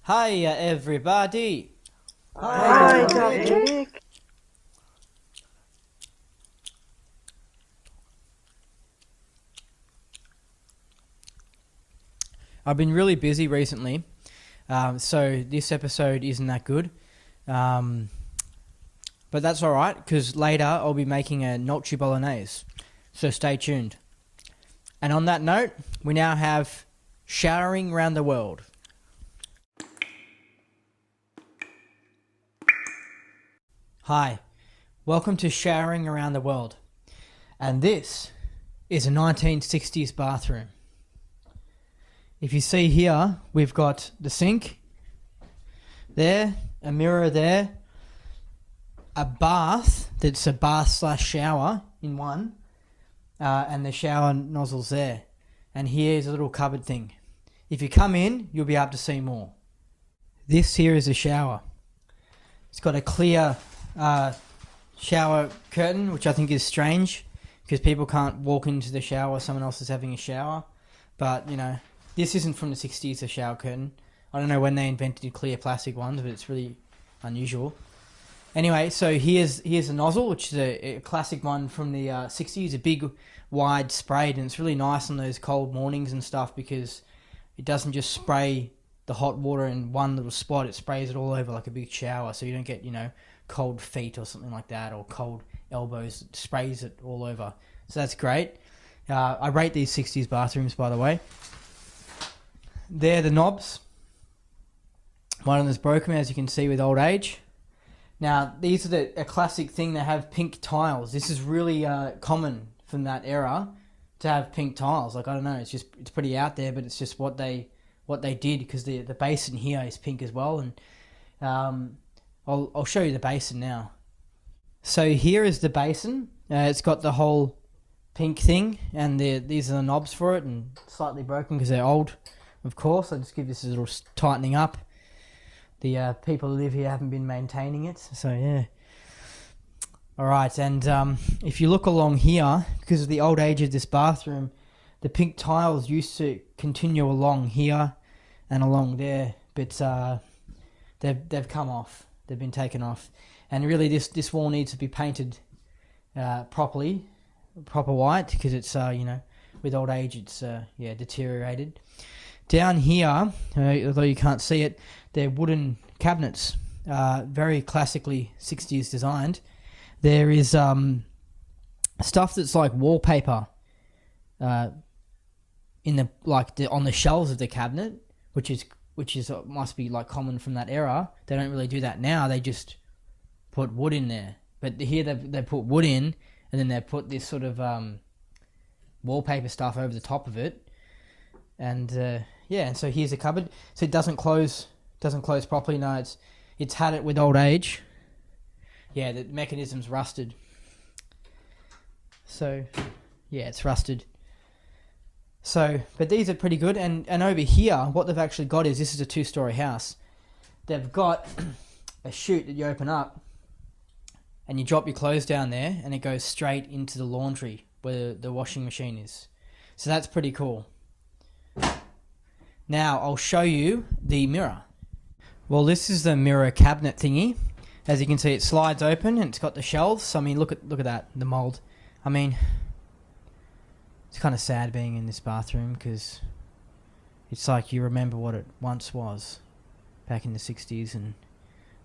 Hiya everybody! Hi, Dominic. I've been really busy recently, so this episode isn't that good. But that's alright, because later I'll be making a gnocchi bolognese, so stay tuned. And on that note, we now have showering around the world. Hi, welcome to Showering Around the World, and this is a 1960s bathroom. If you see here, we've got the sink there, a mirror there, a bath that's a bath/shower in one, and the shower nozzles there. And here's a little cupboard thing. If you come in, you'll be able to see more. This here is a shower. It's got a clear shower curtain, which I think is strange because people can't walk into the shower while someone else is having a shower. But, you know, this isn't from the 60s, a shower curtain. I don't know when they invented clear plastic ones, but it's really unusual. Anyway, so here's a nozzle, which is a classic one from the 60s, a big, wide sprayed, and it's really nice on those cold mornings and stuff because it doesn't just spray the hot water in one little spot, it sprays it all over like a big shower, so you don't get, you know, cold feet or something like that, or cold elbows. It sprays it all over, so that's great. I rate these 60s bathrooms, by the way. They're the knobs. One of them is broken, as you can see, with old age. Now, these are a classic thing. They have pink tiles. This is really common from that era to have pink tiles. Like, I don't know, it's pretty out there, but it's just what they did, because the basin here is pink as well. And I'll show you the basin now. So here is the basin. It's got the whole pink thing, and these are the knobs for it, and slightly broken because they're old, of course. I'll just give this a little tightening up. The people who live here haven't been maintaining it, so yeah. Alright, and if you look along here, because of the old age of this bathroom, the pink tiles used to continue along here and along there, but they've come off. They've been taken off, and really this wall needs to be painted properly, proper white, because it's you know, with old age it's deteriorated. Down here, although you can't see it, they're wooden cabinets, very classically 60s designed. There is stuff that's like wallpaper on the shelves of the cabinet, which is must be like common from that era. They don't really do that now. They just put wood in there. But here they put wood in, and then they put this sort of wallpaper stuff over the top of it. And and so here's a cupboard. So it doesn't close properly. No, it's had it with old age. Yeah, the mechanism's rusted. So yeah, it's rusted. So, but these are pretty good, and over here, what they've actually got is, this is a 2-story house. They've got a chute that you open up, and you drop your clothes down there, and it goes straight into the laundry where the washing machine is. So that's pretty cool. Now, I'll show you the mirror. Well, this is the mirror cabinet thingy. As you can see, it slides open, and it's got the shelves. I mean, look at that, the mold. I mean, it's kind of sad being in this bathroom, because it's like you remember what it once was back in the 60s and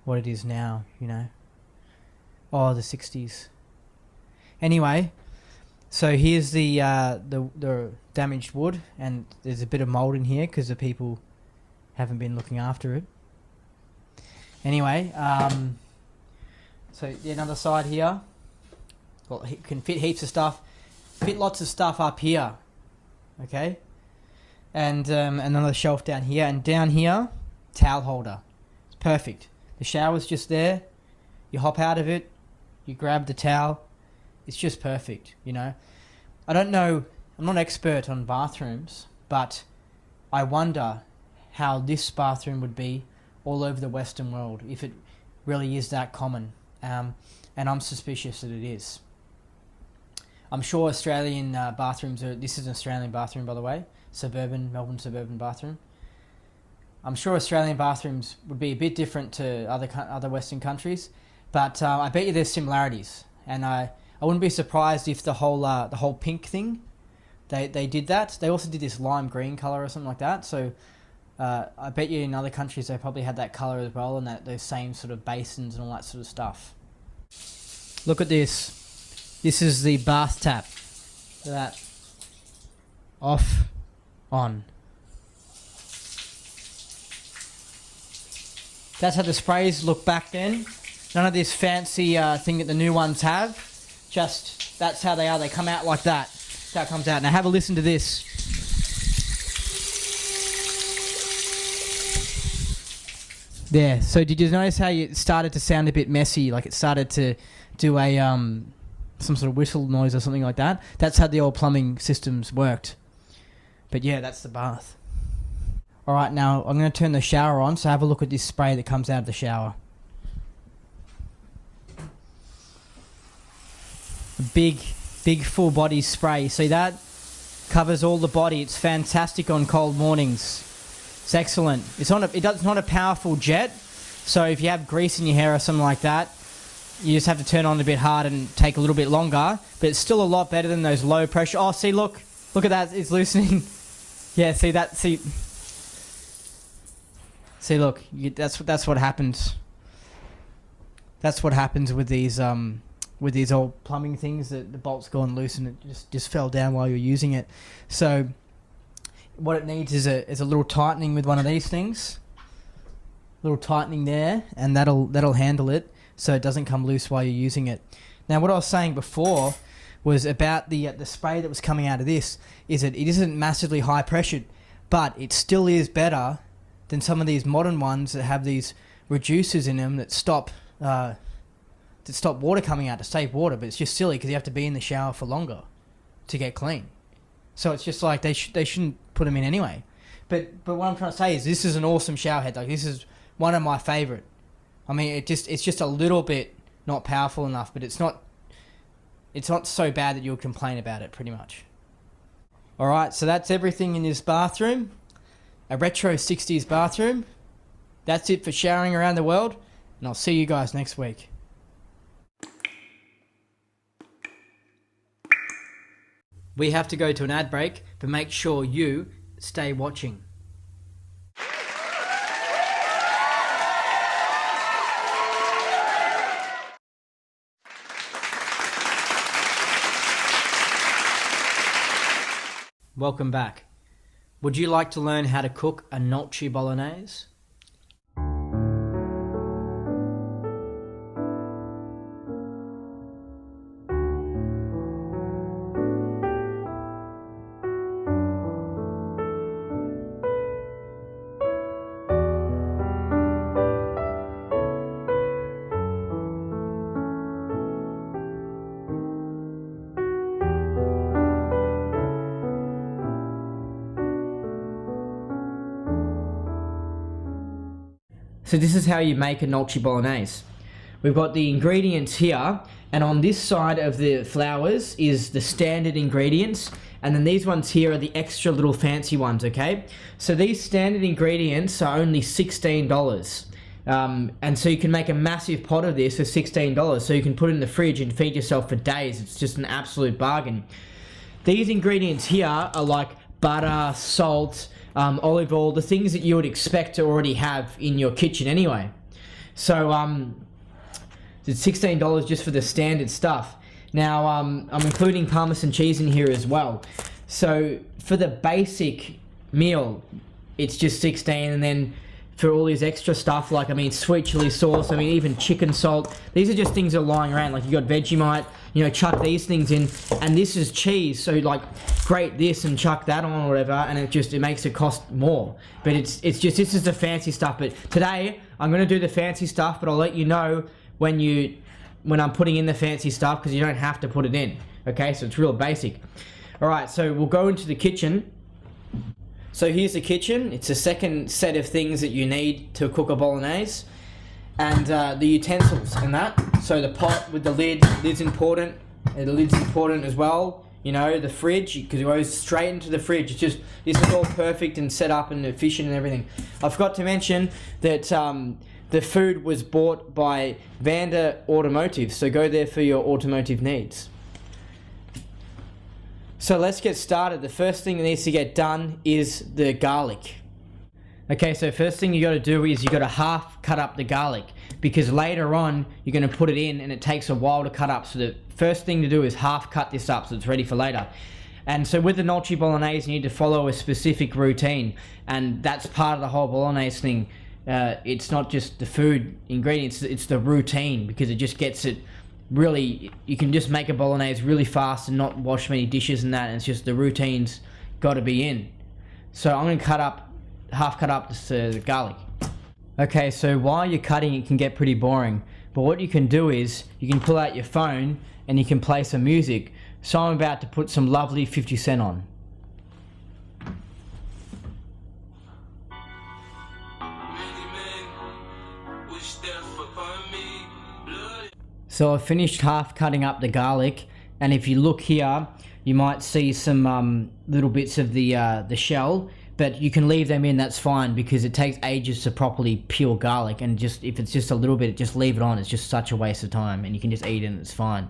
what it is now, you know. Oh, the 60s. Anyway, so here's the damaged wood, and there's a bit of mold in here because the people haven't been looking after it. Anyway, so the another side here, well, it can fit heaps of stuff. Fit lots of stuff up here, okay, and another shelf down here, and down here, towel holder. It's perfect. The shower's just there. You hop out of it, you grab the towel. It's just perfect, you know. I don't know I'm not expert on bathrooms, but I wonder how this bathroom would be all over the Western world if it really is that common. And I'm suspicious that it is. I'm sure Australian bathrooms are... This is an Australian bathroom, by the way. Melbourne suburban bathroom. I'm sure Australian bathrooms would be a bit different to other Western countries, but I bet you there's similarities. And I wouldn't be surprised if the whole pink thing, they did that. They also did this lime green color or something like that. So I bet you in other countries they probably had that color as well, and those same sort of basins and all that sort of stuff. Look at this. This is the bath tap. Look at that. Off, on. That's how the sprays look back then. None of this fancy thing that the new ones have. Just, that's how they are. They come out like that. That's how it comes out. Now have a listen to this. There. So did you notice how it started to sound a bit messy? Like it started to do a some sort of whistle noise or something like that? That's how the old plumbing systems worked. But yeah, that's the bath. Alright, now I'm going to turn the shower on, so have a look at this spray that comes out of the shower. A big full body spray. See that? Covers all the body. It's fantastic on cold mornings. It's excellent. It's not a powerful jet, so if you have grease in your hair or something like that, you just have to turn on a bit hard and take a little bit longer, but it's still a lot better than those low pressure. Oh, see, look at that. It's loosening. Yeah, see that? See, look, that's what happens. That's what happens with these old plumbing things, that the bolt's gone loose and it just fell down while you're using it. So what it needs is a little tightening with one of these things. Little tightening there, and that'll handle it so it doesn't come loose while you're using it. Now, what I was saying before was about the spray that was coming out of this, is that it isn't massively high pressured, but it still is better than some of these modern ones that have these reducers in them that stop water coming out, to save water. But it's just silly because you have to be in the shower for longer to get clean. So it's just like they shouldn't put them in anyway. But what I'm trying to say is this is an awesome shower head. Like, this is one of my favorite. I mean, it's just a little bit not powerful enough, but it's not so bad that you'll complain about it, pretty much. All right, so that's everything in this bathroom. A retro 60s bathroom. That's it for showering around the world, and I'll see you guys next week. We have to go to an ad break, but make sure you stay watching. Welcome back. Would you like to learn how to cook a gnocchi bolognese? So this is how you make a gnocchi bolognese. We've got the ingredients here, and on this side of the flours is the standard ingredients, and then these ones here are the extra little fancy ones, okay? So these standard ingredients are only $16. And so you can make a massive pot of this for $16, so you can put it in the fridge and feed yourself for days. It's just an absolute bargain. These ingredients here are like butter, salt, olive oil, the things that you would expect to already have in your kitchen anyway. So it's $16 just for the standard stuff. Now I'm including Parmesan cheese in here as well. So for the basic meal, it's just $16, and then for all these extra stuff, like, I mean, sweet chili sauce, I mean, even chicken salt, these are just things that are lying around. Like, you got Vegemite, you know, chuck these things in, and this is cheese, so like grate this and chuck that on or whatever, and it makes it cost more. But it's just, this is the fancy stuff. But today I'm going to do the fancy stuff, but I'll let you know when I'm putting in the fancy stuff, because you don't have to put it in. Okay, so it's real basic. Alright, so we'll go into the kitchen. So here's the kitchen. It's the second set of things that you need to cook a bolognese. And the utensils and that. So the pot with the lid's important. The lid's important as well. You know, the fridge, because it goes straight into the fridge. It's just, this is all perfect and set up and efficient and everything. I forgot to mention that the food was bought by Vanda Automotive. So go there for your automotive needs. So let's get started. The first thing that needs to get done is the garlic. Okay, so first thing you got to do is you got to half cut up the garlic, because later on you're going to put it in and it takes a while to cut up. So the first thing to do is half cut this up so it's ready for later. And so with the gnocchi bolognese, you need to follow a specific routine, and that's part of the whole bolognese thing. It's not just the food ingredients, it's the routine, because it just gets it really, you can just make a bolognese really fast and not wash many dishes and that, and it's just the routine's got to be in. So I'm going to half cut up the garlic. Okay, so while you're cutting, it can get pretty boring, but what you can do is you can pull out your phone and you can play some music. So I'm about to put some lovely 50 Cent on. So I finished half cutting up the garlic, and if you look here, you might see some little bits of the shell, but you can leave them in, that's fine, because it takes ages to properly peel garlic, and just if it's just a little bit, just leave it on. It's just such a waste of time, and you can just eat it and it's fine.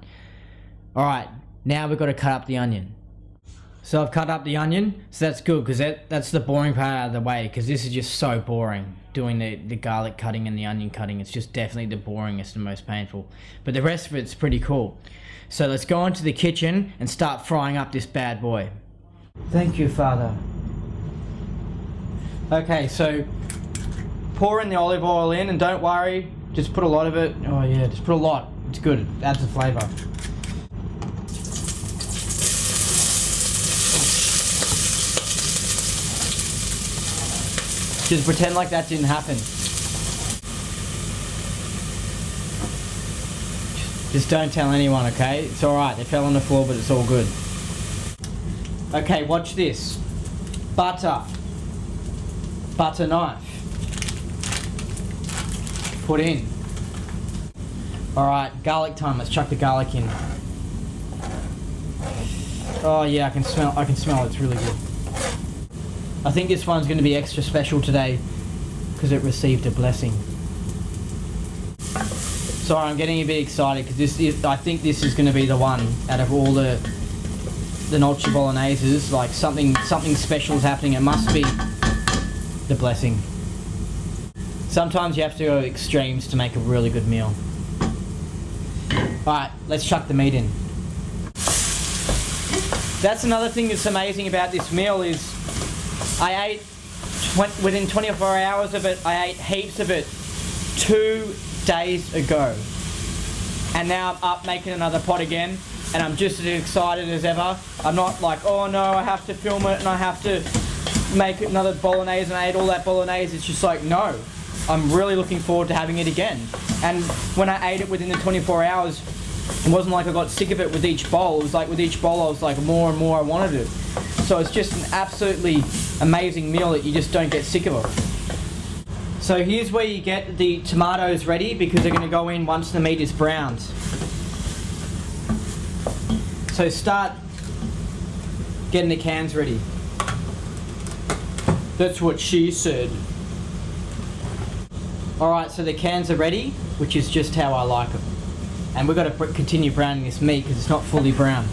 Alright, now we've got to cut up the onion. So I've cut up the onion, so that's good, because that's the boring part out of the way, because this is just so boring, doing the garlic cutting and the onion cutting. It's just definitely the boringest and most painful. But the rest of it's pretty cool. So let's go into the kitchen and start frying up this bad boy. Thank you, Father. Okay, so pour in the olive oil in, and don't worry, just put a lot of it. Oh yeah, just put a lot. It's good, it adds the flavour. Just pretend like that didn't happen. Just don't tell anyone, okay? It's alright, they fell on the floor, but it's all good. Okay, watch this. Butter knife. Put in. Alright, garlic time. Let's chuck the garlic in. Oh yeah, I can smell it. It's really good. I think this one's going to be extra special today because it received a blessing. Sorry, I'm getting a bit excited because I think this is going to be the one out of all the gnocchi bologneses. Like something special is happening. It must be the blessing. Sometimes you have to go extremes to make a really good meal. Alright, let's chuck the meat in. That's another thing that's amazing about this meal is I ate, within 24 hours of it, I ate heaps of it 2 days ago. And now I'm up making another pot again, and I'm just as excited as ever. I'm not like, oh no, I have to film it and I have to make another bolognese and I ate all that bolognese. It's just like, no. I'm really looking forward to having it again. And when I ate it within the 24 hours, it wasn't like I got sick of it with each bowl. It was like with each bowl I was like, more and more I wanted it. So it's just an absolutely amazing meal that you just don't get sick of it. So here's where you get the tomatoes ready, because they're going to go in once the meat is browned. So start getting the cans ready. That's what she said. Alright, so the cans are ready, which is just how I like them. And we've got to continue browning this meat because it's not fully brown.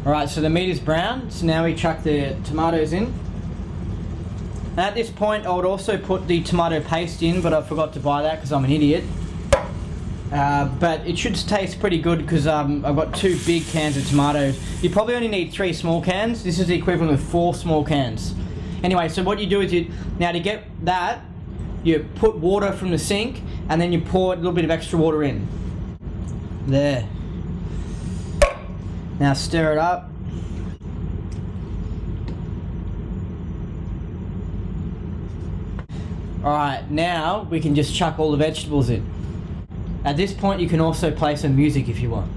Alright, so the meat is brown, so now we chuck the tomatoes in. And at this point I would also put the tomato paste in, but I forgot to buy that because I'm an idiot. But it should taste pretty good because I've got 2 big cans of tomatoes. You probably only need 3 small cans. This is the equivalent of 4 small cans. Anyway, so what you do is now to get that, you put water from the sink and then you pour a little bit of extra water in. There. Now stir it up. Alright, now we can just chuck all the vegetables in. At this point you can also play some music if you want.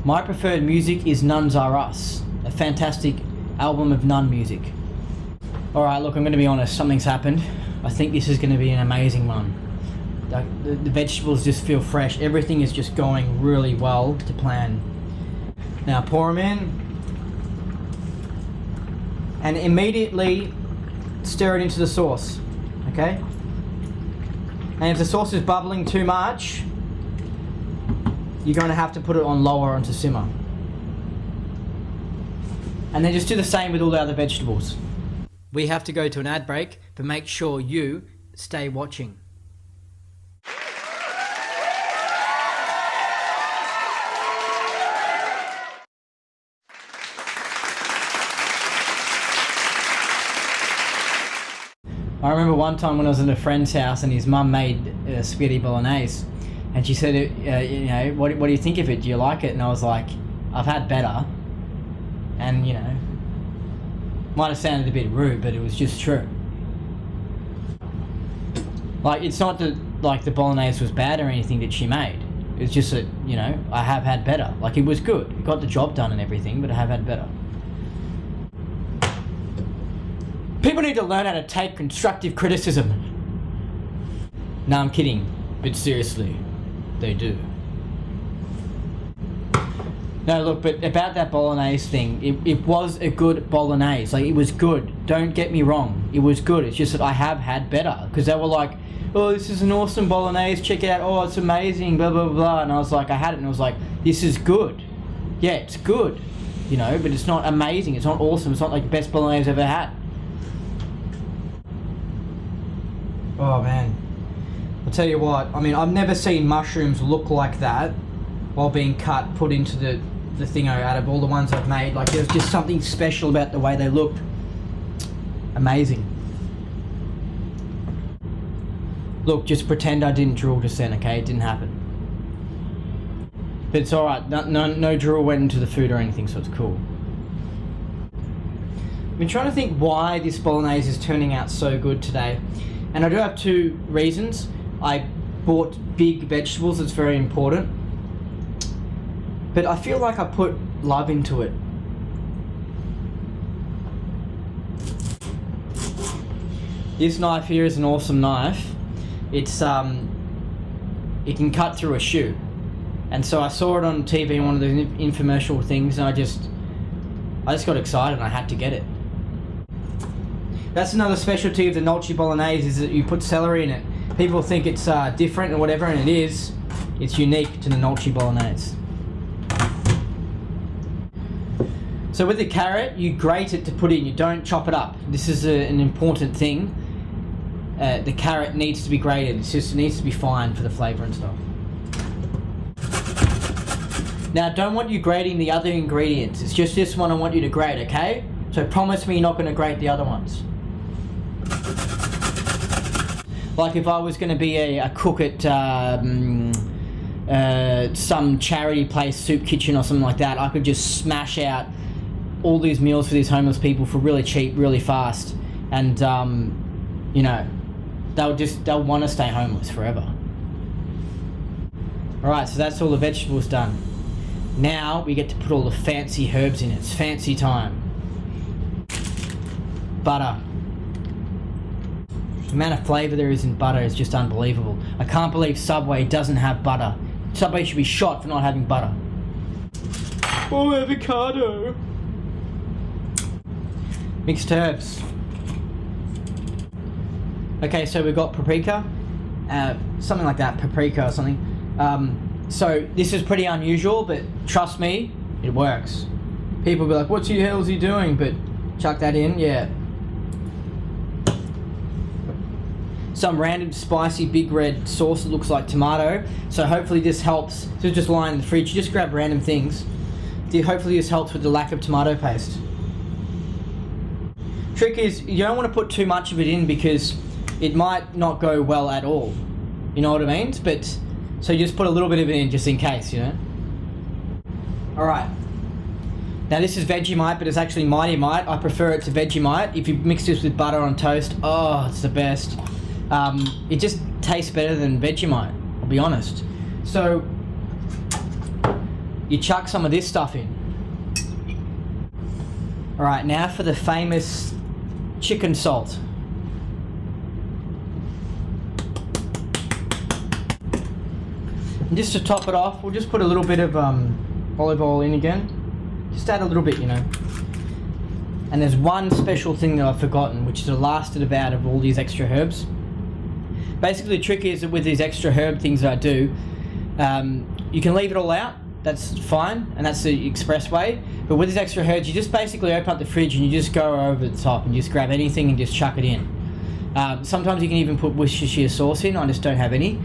My preferred music is Nuns Are Us, a fantastic album of nun music. Alright, look, I'm going to be honest, something's happened. I think this is going to be an amazing one. The vegetables just feel fresh. Everything is just going really well to plan. Now pour them in. And immediately stir it into the sauce, okay? And if the sauce is bubbling too much, you're going to have to put it on lower onto simmer. And then just do the same with all the other vegetables. We have to go to an ad break, but make sure you stay watching. I remember one time when I was at a friend's house and his mum made spaghetti bolognese, and she said, you know, what do you think of it? Do you like it? And I was like, I've had better, and you know, might have sounded a bit rude, but it was just true. Like, it's not that like the bolognese was bad or anything that she made. It's just that, you know, I have had better. Like, it was good. It got the job done and everything, but I have had better. People need to learn how to take constructive criticism. No, I'm kidding. But seriously, they do. No, look, but about that bolognese thing, it was a good bolognese. Like, it was good. Don't get me wrong. It was good. It's just that I have had better. Because they were like, oh, this is an awesome bolognese. Check it out. Oh, it's amazing. Blah, blah, blah. And I was like, I had it and I was like, this is good. Yeah, it's good. You know, but it's not amazing. It's not awesome. It's not like the best bolognese I've ever had. Oh man, I'll tell you what, I mean, I've never seen mushrooms look like that while being cut, put into the thingo out of all the ones I've made. Like, there's just something special about the way they looked. Amazing. Look, just pretend I didn't drool just then, okay? It didn't happen. But it's alright, no drool went into the food or anything, so it's cool. I've been trying to think why this bolognese is turning out so good today. And I do have two reasons. I bought big vegetables, it's very important. But I feel like I put love into it. This knife here is an awesome knife. It's it can cut through a shoe. And so I saw it on TV in one of the infomercial things, and I just got excited and I had to get it. That's another specialty of the gnocchi bolognese, is that you put celery in it. People think it's different and whatever, and it is. It's unique to the gnocchi bolognese. So with the carrot, you grate it to put in, you don't chop it up. This is an important thing. The carrot needs to be grated, it needs to be fine for the flavour and stuff. Now, I don't want you grating the other ingredients, it's just this one I want you to grate, okay? So promise me you're not going to grate the other ones. Like if I was going to be a cook at some charity place, soup kitchen or something like that, I could just smash out all these meals for these homeless people for really cheap, really fast, and you know, they'll want to stay homeless forever. Alright, so that's all the vegetables done. Now we get to put all the fancy herbs in it. It's fancy time. Butter. The amount of flavour there is in butter is just unbelievable. I can't believe Subway doesn't have butter. Subway should be shot for not having butter. Oh, avocado. Mixed herbs. Okay, so we've got paprika. Something like that, paprika or something. So this is pretty unusual, but trust me, it works. People will be like, what the hell is he doing? But chuck that in, yeah. Some random spicy big red sauce that looks like tomato. So hopefully this helps. So just lying in the fridge, you just grab random things. Hopefully this helps with the lack of tomato paste. Trick is, you don't want to put too much of it in because it might not go well at all. You know what I mean? But so you just put a little bit of it in just in case, you know. Alright. Now this is Vegemite, but it's actually Mighty Mite. I prefer it to Vegemite. If you mix this with butter on toast, oh, it's the best. It just tastes better than Vegemite, I'll be honest. So you chuck some of this stuff in. Alright, now for the famous chicken salt. And just to top it off, we'll just put a little bit of olive oil in again. Just add a little bit, you know. And there's one special thing that I've forgotten, which is the last about of all these extra herbs. Basically, the trick is that with these extra herb things that I do, you can leave it all out. That's fine, and that's the express way. But with these extra herbs, you just basically open up the fridge and you just go over the top and just grab anything and just chuck it in. Sometimes you can even put Worcestershire sauce in. I just don't have any.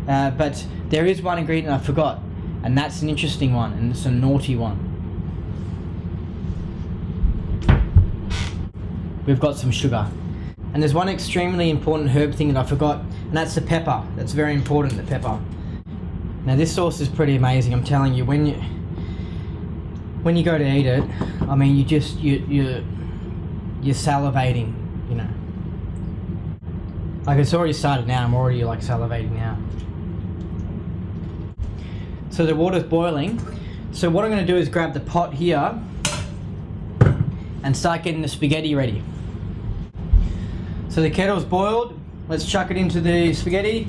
But there is one ingredient I forgot, and that's an interesting one, and it's a naughty one. We've got some sugar. And there's one extremely important herb thing that I forgot, and that's the pepper. That's very important, the pepper. Now this sauce is pretty amazing, I'm telling you. When you go to eat it, I mean, you're salivating, you know. Like, it's already started now. I'm already like salivating now. So the water's boiling. So what I'm going to do is grab the pot here and start getting the spaghetti ready. So the kettle's boiled. Let's chuck it into the spaghetti.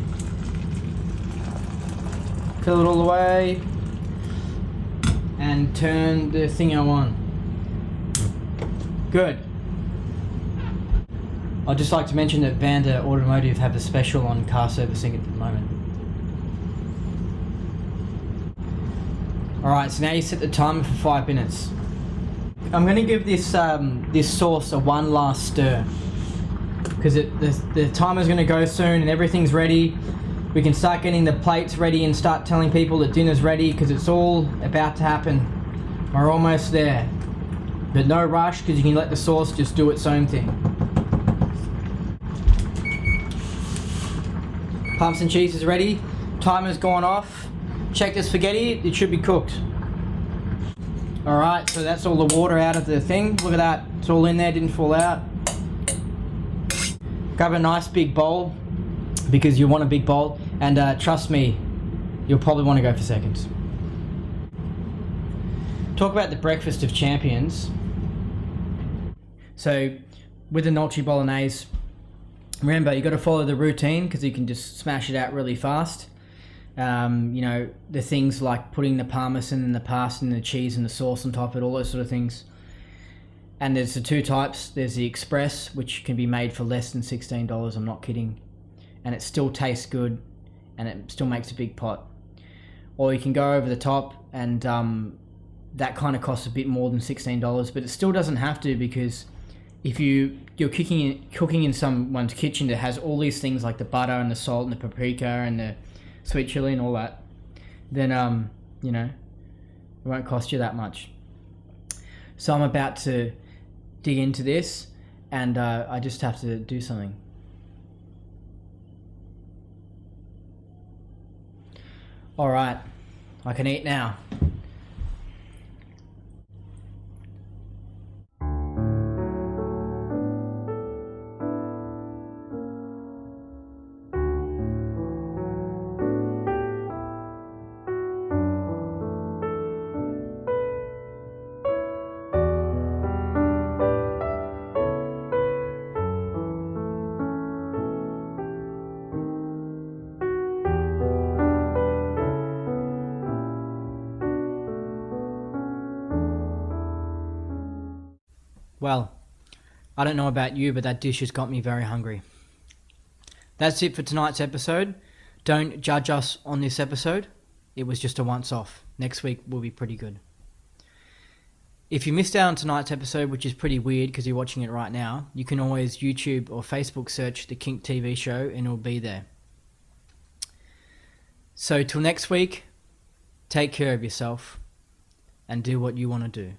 Fill it all the way. And turn the thingo on. Good. I'd just like to mention that Vanda Automotive have a special on car servicing at the moment. Alright, so now you set the timer for 5 minutes. I'm going to give this this sauce a one last stir, because the timer's going to go soon and everything's ready. We can start getting the plates ready and start telling people that dinner's ready, because it's all about to happen. We're almost there. But no rush, because you can let the sauce just do its own thing. Pumps and cheese is ready. Timer's gone off. Check the spaghetti, it should be cooked. Alright, so that's all the water out of the thing. Look at that, it's all in there, didn't fall out. Grab a nice big bowl, because you want a big bowl, and trust me, you'll probably want to go for seconds. Talk about the breakfast of champions. So, with the gnocchi bolognese, remember, you got to follow the routine, because you can just smash it out really fast. You know, the things like putting the parmesan and the pasta and the cheese and the sauce on top of it, all those sort of things. And there's the two types. There's the express, which can be made for less than $16, I'm not kidding. And it still tastes good, and it still makes a big pot. Or you can go over the top, and that kind of costs a bit more than $16, but it still doesn't have to, because if you're cooking in someone's kitchen that has all these things like the butter and the salt and the paprika and the sweet chili and all that, then you know, it won't cost you that much. So I'm about to dig into this, and I just have to do something. Alright, I can eat now. Well, I don't know about you, but that dish has got me very hungry. That's it for tonight's episode. Don't judge us on this episode. It was just a once-off. Next week will be pretty good. If you missed out on tonight's episode, which is pretty weird because you're watching it right now, you can always YouTube or Facebook search the KiNK TV Show and it'll be there. So till next week, take care of yourself and do what you want to do.